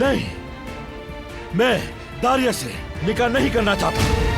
नहीं, मैं दारिया से निकाह नहीं करना चाहता।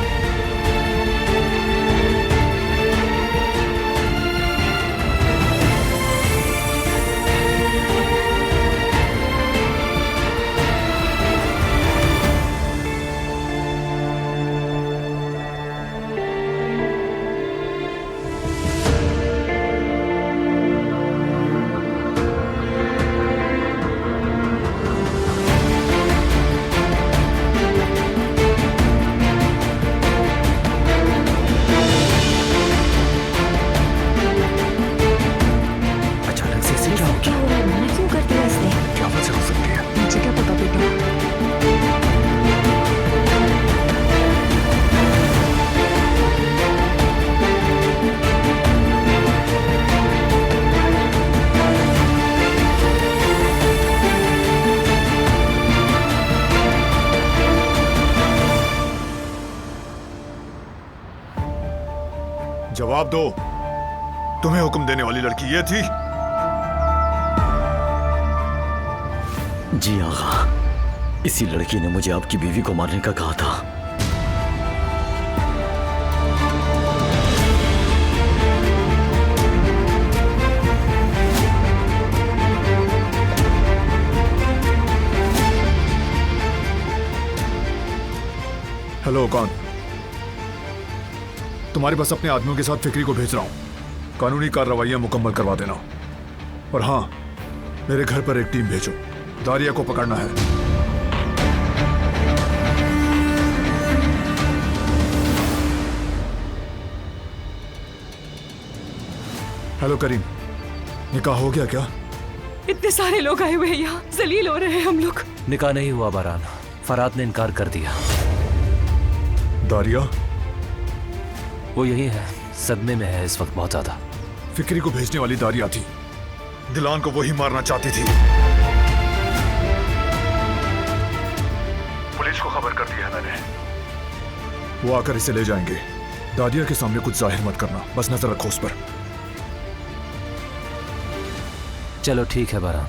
जवाब दो, तुम्हें हुक्म देने वाली लड़की ये थी? जी आगा, इसी लड़की ने मुझे आपकी बीवी को मारने का कहा था। हेलो, कौन? तुम्हारे बस अपने आदमियों के साथ फिक्री को भेज रहा हूं। कानूनी कार्रवाइयां मुकम्मल करवा देना। और हां, मेरे घर पर एक टीम भेजो, दारिया को पकड़ना है। हेलो करीम, निकाह हो गया क्या? इतने सारे लोग आए हुए हैं यहाँ, जलील हो रहे हैं हम लोग। निकाह नहीं हुआ बारान, फरात ने इनकार कर दिया। दारिया? वो यही है, सदमे में है इस वक्त बहुत ज्यादा। फिक्री को भेजने वाली दारिया थी, दिलान को वही मारना चाहती थी। पुलिस को खबर कर दिया मैंने, वो आकर इसे ले जाएंगे। दारिया के सामने कुछ जाहिर मत करना, बस नजर रखो उस पर। चलो ठीक है बारान।